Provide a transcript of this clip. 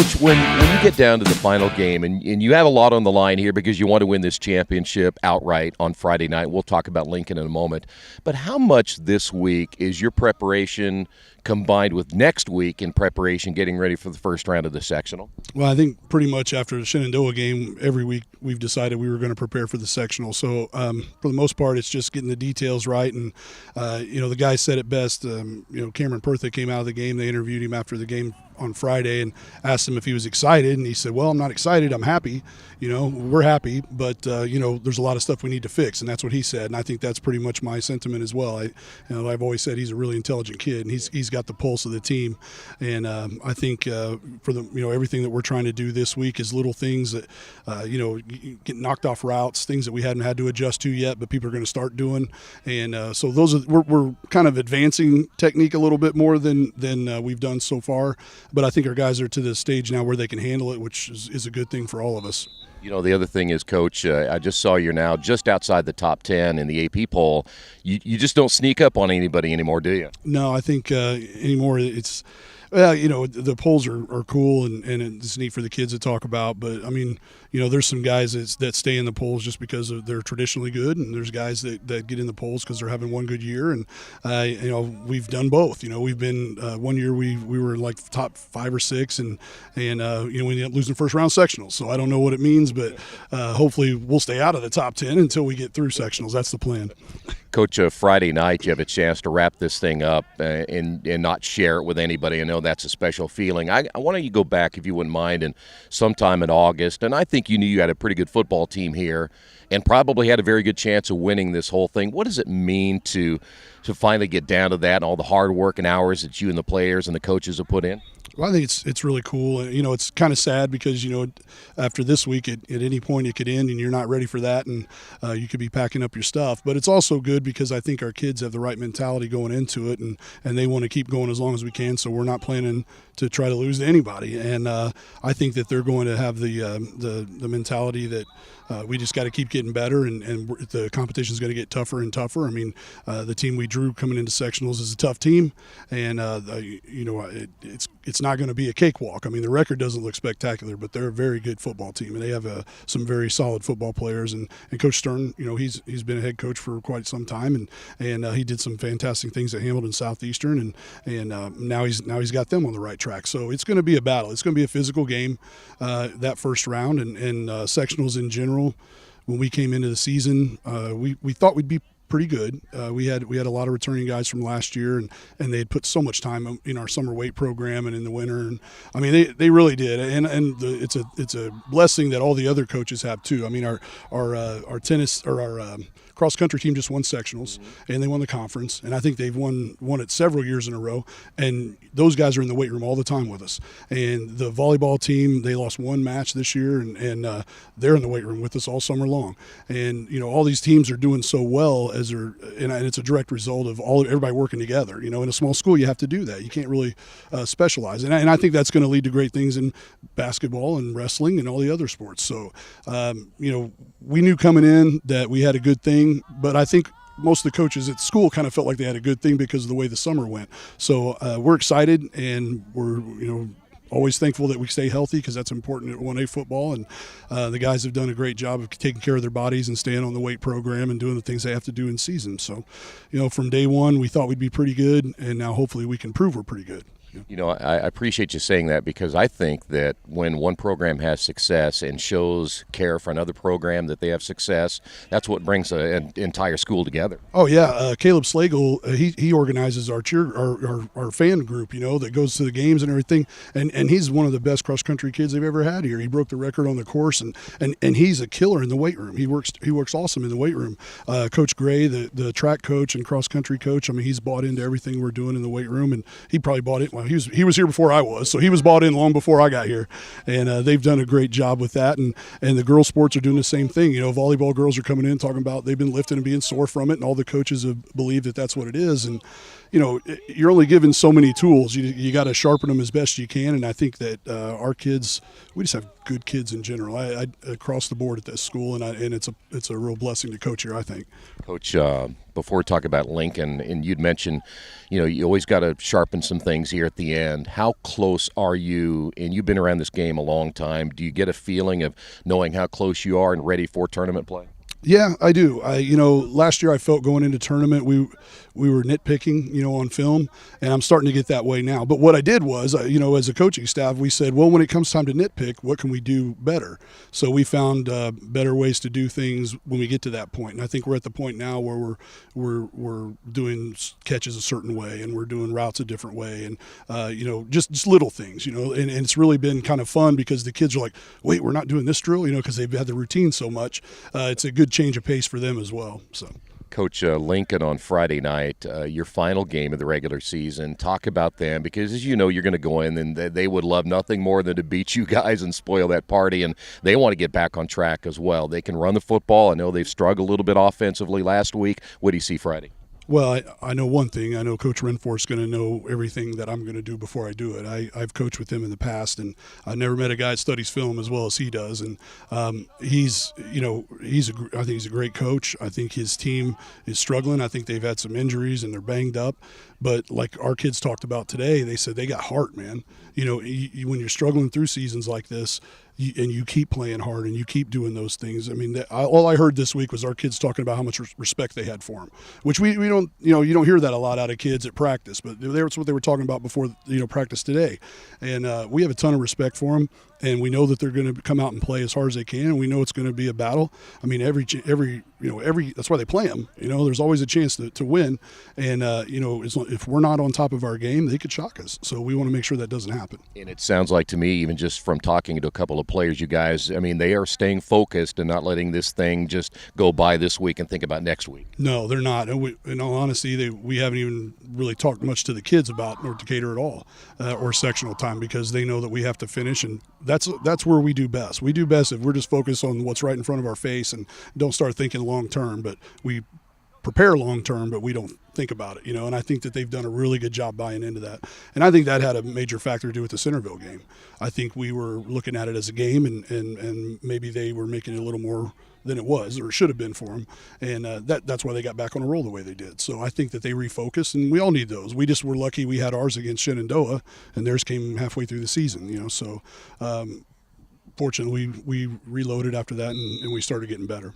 Coach, when you get down to the final game, and you have a lot on the line here because you want to win this championship outright on Friday night. We'll talk about Lincoln in a moment. But how much this week is your preparation combined with next week in preparation getting ready for the first round of the sectional? Well, I think pretty much after the Shenandoah game, every week we've decided we were going to prepare for the sectional. So for the most part, it's just getting the details right. And, the guy said it best. Cameron Pertha came out of the game. They interviewed him after the game on Friday and asked him if he was excited. And he said, well, I'm not excited. I'm happy. We're happy. But, there's a lot of stuff we need to fix. And that's what he said. And I think that's pretty much my sentiment as well. I've always said he's a really intelligent kid, and he's got the pulse of the team. And I think for the everything that we're trying to do this week is little things that get knocked off routes, things that we hadn't had to adjust to yet, but people are going to start doing. And so those are we're kind of advancing technique a little bit more than we've done so far. But I think our guys are to the stage now where they can handle it, which is a good thing for all of us. The other thing is, Coach, I just saw you're now just outside the top 10 in the AP poll. You just don't sneak up on anybody anymore, do you? No, I think anymore it's – the polls are cool and it's neat for the kids to talk about. But, there's some guys that stay in the polls just because they're traditionally good, and there's guys that get in the polls because they're having one good year. And, we've done both. We've been 1 year we were like top 5 or 6, and we ended up losing first round sectionals. So I don't know what it means, but hopefully we'll stay out of the top 10 until we get through sectionals. That's the plan. Coach, Friday night you have a chance to wrap this thing up and not share it with anybody. I know that's a special feeling. I want you to go back, if you wouldn't mind, and sometime in August, and I think you knew you had a pretty good football team here and probably had a very good chance of winning this whole thing. What does it mean to finally get down to that and all the hard work and hours that you and the players and the coaches have put in? Well, I think it's really cool. It's kind of sad because, after this week, at any point it could end and you're not ready for that, and you could be packing up your stuff. But it's also good because I think our kids have the right mentality going into it, and they want to keep going as long as we can, so we're not planning to try to lose to anybody. And I think that they're going to have the mentality that we just got to keep getting better, and the competition is going to get tougher and tougher. The team we drew coming into sectionals is a tough team, and it's not going to be a cakewalk. The record doesn't look spectacular, but they're a very good football team, and they have some very solid football players. And Coach Stern, he's been a head coach for quite some time, and he did some fantastic things at Hamilton Southeastern, and now he's got them on the right track. So it's going to be a battle. It's going to be a physical game that first round, and sectionals in general. When we came into the season, we thought we'd be pretty good. We had a lot of returning guys from last year, and they had put so much time in our summer weight program and in the winter. And they really did. And it's a blessing that all the other coaches have too. Our tennis or our cross country team just won sectionals, and they won the conference, and I think they've won it several years in a row. And those guys are in the weight room all the time with us. And the volleyball team, they lost one match this year, and they're in the weight room with us all summer long. And all these teams are doing so well and it's a direct result of everybody working together. In a small school, you have to do that. You can't really specialize, and I think that's going to lead to great things in basketball and wrestling and all the other sports. So we knew coming in that we had a good thing, but I think most of the coaches at school kind of felt like they had a good thing because of the way the summer went. So we're excited, and we're always thankful that we stay healthy because that's important at 1A football. And the guys have done a great job of taking care of their bodies and staying on the weight program and doing the things they have to do in season. So, from day one, we thought we'd be pretty good, and now hopefully we can prove we're pretty good. I appreciate you saying that, because I think that when one program has success and shows care for another program that they have success, that's what brings an entire school together. Oh yeah, Caleb Slagel, he organizes our fan group, that goes to the games and everything, and he's one of the best cross country kids they've ever had here. He broke the record on the course, and he's a killer in the weight room. He works awesome in the weight room. Coach Gray, the track coach and cross country coach, he's bought into everything we're doing in the weight room, and he probably bought it. He was here before I was, so he was bought in long before I got here, and they've done a great job with that. And the girls' sports are doing the same thing. Volleyball girls are coming in talking about they've been lifting and being sore from it, and all the coaches have believed that that's what it is. And you're only given so many tools. You got to sharpen them as best you can. And I think that our kids, we just have good kids in general. I across the board at this school, and it's a real blessing to coach here, I think. Coach, before we talk about Lincoln, and you'd mentioned, you always got to sharpen some things here at the end. How close are you, and you've been around this game a long time, do you get a feeling of knowing how close you are and ready for tournament play? Yeah, I do. Last year I felt going into tournament we were nitpicking, on film, and I'm starting to get that way now. But what I did was, as a coaching staff, we said, well, when it comes time to nitpick, what can we do better? So we found better ways to do things when we get to that point. And I think we're at the point now where we're doing catches a certain way, and we're doing routes a different way, and just little things, and it's really been kind of fun because the kids are like, wait, we're not doing this drill, because they've had the routine so much. It's a good change of pace for them as well. So, Coach, Lincoln on Friday night, your final game of the regular season. Talk about them, because as you know, you're going to go in and they would love nothing more than to beat you guys and spoil that party, and they want to get back on track as well. They can run the football. I know they've struggled a little bit offensively last week. What do you see Friday? Well, I know one thing. I know Coach Renforth's going to know everything that I'm going to do before I do it. I've coached with him in the past, and I've never met a guy that studies film as well as he does. And I think he's a great coach. I think his team is struggling. I think they've had some injuries and they're banged up. But like our kids talked about today, they said they got heart, man. When you're struggling through seasons like this, and you keep playing hard and you keep doing those things. I mean, all I heard this week was our kids talking about how much respect they had for him, which we don't, you don't hear that a lot out of kids at practice, but that's what they were talking about before, practice today. And we have a ton of respect for them, and we know that they're going to come out and play as hard as they can, and we know it's going to be a battle. I mean, every that's why they play them. There's always a chance to win, and if we're not on top of our game, they could shock us. So we want to make sure that doesn't happen. And it sounds like to me, even just from talking to a couple of players, you guys, I mean, they are staying focused and not letting this thing just go by this week and think about next week. No, they're not. And in all honesty, we haven't even really talked much to the kids about North Decatur at all, or sectional time, because they know that we have to finish, and that's where we do best. We do best if we're just focused on what's right in front of our face and don't start thinking long term. But we prepare long term, but we don't think about it, and I think that they've done a really good job buying into that. And I think that had a major factor to do with the Centerville game. I think we were looking at it as a game, and maybe they were making it a little more than it was or should have been for them, and that's why they got back on a roll the way they did. So I think that they refocused, and we all need those. We just were lucky we had ours against Shenandoah, and theirs came halfway through the season. So fortunately we reloaded after that, and we started getting better.